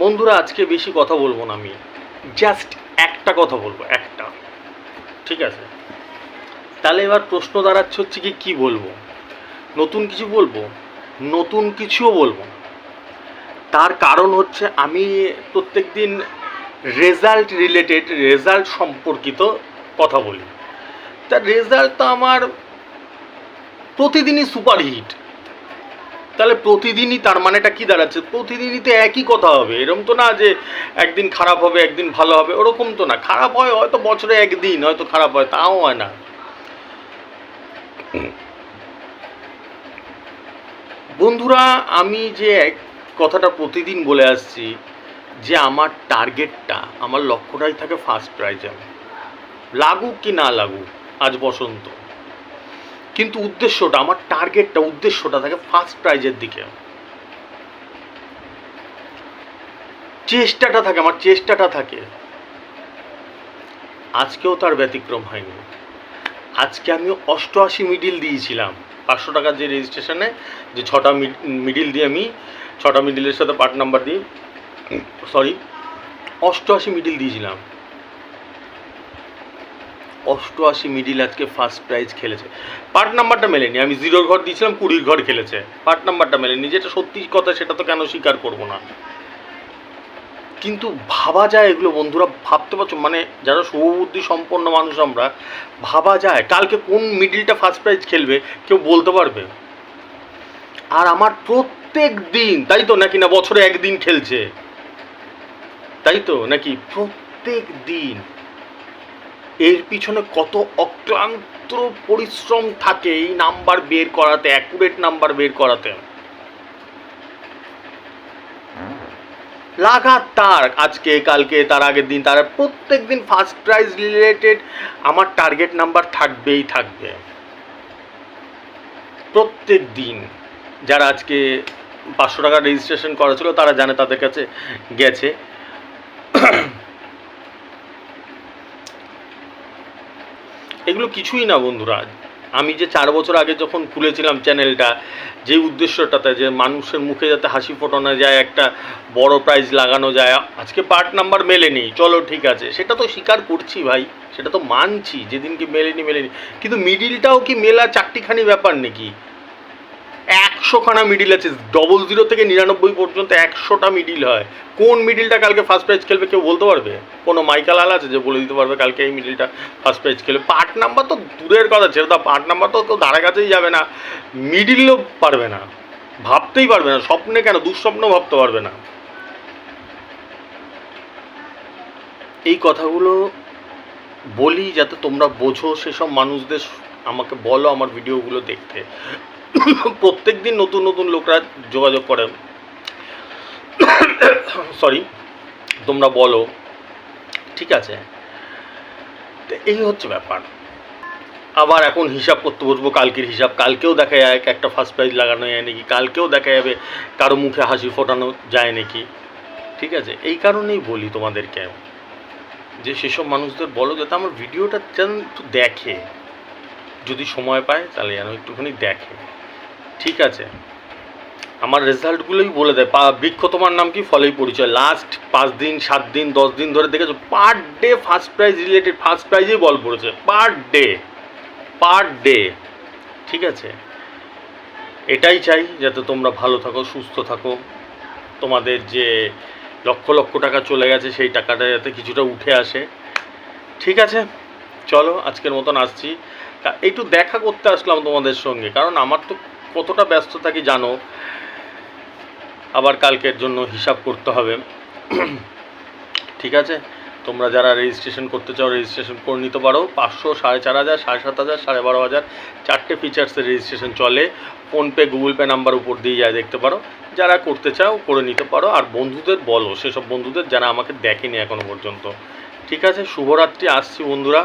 বন্ধুরা আজকে বেশি কথা বলবো না, আমি জাস্ট একটা কথা বলবো, একটা। ঠিক আছে, তাহলে এবার প্রশ্ন দাঁড়াচ্ছে হচ্ছে কি বলবো? নতুন কিছু বলবো? নতুন কিছুও বলবো না। তার কারণ হচ্ছে আমি প্রত্যেক দিন রেজাল্ট সম্পর্কিত কথা বলি। তার রেজাল্ট তো আমার প্রতিদিনই সুপারহিট। তাহলে প্রতিদিনই তার মানেটা কি দাঁড়াচ্ছে? প্রতিদিনই তো একই কথা হবে, এরকম তো না যে একদিন খারাপ হবে একদিন ভালো হবে, ওরকম তো না। খারাপ হয় হয়তো বছরে একদিন, হয়তো খারাপ হয়, তাও হয় না। বন্ধুরা আমি যে কথাটা প্রতিদিন বলে আসছি যে আমার টার্গেটটা, আমার লক্ষ্যটাই থাকে ফার্স্ট প্রাইজে, লাগুক কি না লাগুক। আজ বসন্ত, কিন্তু উদ্দেশ্যটা, আমার টার্গেটটা, উদ্দেশ্যটা থাকে ফার্স্ট প্রাইজের দিকে। চেষ্টাটা থাকে, আমার চেষ্টাটা থাকে। আজকেও তার ব্যতিক্রম হয়নি। আজকে আমি 88 মিডিল দিয়েছিলাম 500 টাকার যে রেজিস্ট্রেশনে, যে 6টা মিডিল দিয়ে আমি 6টা মিডিলের সাথে পার্ট নাম্বার দিই, 88 মিডিল দিয়েছিলাম। 88 মিডিল আজকে ফার্স্ট প্রাইজ খেলেছে। পার্ট নাম্বারটা মেলেনি, আমি 0 ঘর দিয়েছিলাম, 20 ঘর খেলেছে। পার্ট নাম্বারটা মেলেনি, যেটা সত্যি কথা সেটা তো কেন স্বীকার করবো না। কিন্তু ভাবা যায় এগুলো, বন্ধুরা ভাবতে পারছো? মানে যারা শুভবুদ্ধি সম্পন্ন মানুষ আমরা, ভাবা যায় কালকে কোন মিডিলটা ফার্স্ট প্রাইজ খেলবে কেউ বলতে পারবে? আর আমার প্রত্যেক দিন, তাই তো নাকি না বছরে একদিন খেলছে, তাই তো নাকি প্রত্যেক দিন এর পিছনে কত অক্লান্ত পরিশ্রম থাকে এই নাম্বার বের করাতে, অ্যাকুরেট নাম্বার বের করাতে। লাগাতার আজকে কালকে তার আগের দিন, তার প্রত্যেক দিন ফার্স্ট প্রাইজ রিলেটেড আমার টার্গেট নাম্বার থাকবেই থাকবে। প্রত্যেক দিন যারা আজকে 500 টাকা রেজিস্ট্রেশন করা ছিল তারা জানে, তাদের কাছে গেছে। এগুলো কিছুই না বন্ধুরা। আমি যে 4 বছর আগে যখন খুলেছিলাম চ্যানেলটা, যে উদ্দেশ্যটাতে যে মানুষের মুখে যাতে হাসি ফোটানো যায়, একটা বড় প্রাইজ লাগানো যায়, আজকে পার্ট নাম্বার মেলেনি, চলো ঠিক আছে, সেটা তো স্বীকার করছি ভাই, সেটা তো মানছি, যেদিনকে মেলেনি। কিন্তু মিডিলটাও কি মেলা চারটিখানি ব্যাপার নাকি? 100খানা মিডিল আছে, 00 থেকে 99 পর্যন্ত 100টা মিডিল হয়। কোন মিডিলটা কালকে ফার্স্ট প্রাইজ খেলবে কেউ বলতে পারবে? কোনো মাইকালাল আছে যে বলে দিতে পারবে কালকে এই মিডিলটা ফার্স্ট প্রাইজ খেলবে? পার্ট নাম্বার তো দূরের কথা, ছেড়ে দাও, পার্ট নাম্বার তো কেউ ধারে কাছেই যাবে না, মিডিলও পারবে না, ভাবতেই পারবে না, স্বপ্নে কেন, দুঃস্বপ্ন ভাবতে পারবে না। এই কথাগুলো বলি যাতে তোমরা বোঝো, সেসব মানুষদের আমাকে বলো আমার ভিডিওগুলো দেখতে। প্রত্যেক দিন নতুন নতুন লোকরা যোগাযোগ করে, তোমরা বলো, ঠিক আছে? তো এই হচ্ছে ব্যাপার। আবার এখন হিসাব করতে বসবো, কালকের হিসাব। কালকেও দেখা যায় একটা ফার্স্ট প্রাইজ লাগানো যায় নাকি, কালকেও দেখা যাবে কারো মুখে হাসি ফোটানো যায় নাকি, ঠিক আছে? এই কারণেই বলি তোমাদেরকে যে সেসব মানুষদের বলো যাতে আমার ভিডিওটা যেন একটু দেখে, যদি সময় পায় তাহলে যেন একটুখানি দেখে, ঠিক আছে? আমার রেজাল্টগুলোই বলে দেয়। বৃক্ষ তোমার নাম কি, ফলেই পরিচয়। লাস্ট 5 দিন 7 দিন 10 দিন ধরে দেখেছো per day first prize related, first প্রাইজেই বল পড়েছে পার ডে, ঠিক আছে? এটাই চাই যাতে তোমরা ভালো থাকো, সুস্থ থাকো, তোমাদের যে লক্ষ লক্ষ টাকা চলে গেছে সেই টাকাটা যাতে কিছুটা উঠে আসে, ঠিক আছে? চলো আজকের মতন আসছি, একটু দেখা করতে আসলাম তোমাদের সঙ্গে, কারণ আমার তো কতটা ব্যস্ত থাকি জানো। আবার কালকের জন্য হিসাব করতে হবে, ঠিক আছে? তোমরা যারা রেজিস্ট্রেশন করতে চাও রেজিস্ট্রেশন করে নিতে পারো। 500, 4500, 7500, 12500 4টে ফিচার্সের রেজিস্ট্রেশন চলে। ফোনপে গুগল পে নাম্বার উপর দিয়ে যায়, দেখতে পারো। যারা করতে চাও করে নিতে পারো। আর বন্ধুদের বলো, সেসব বন্ধুদের যারা আমাকে দেখেনি এখনো পর্যন্ত, ঠিক আছে? শুভরাত্রি, আসছি বন্ধুরা।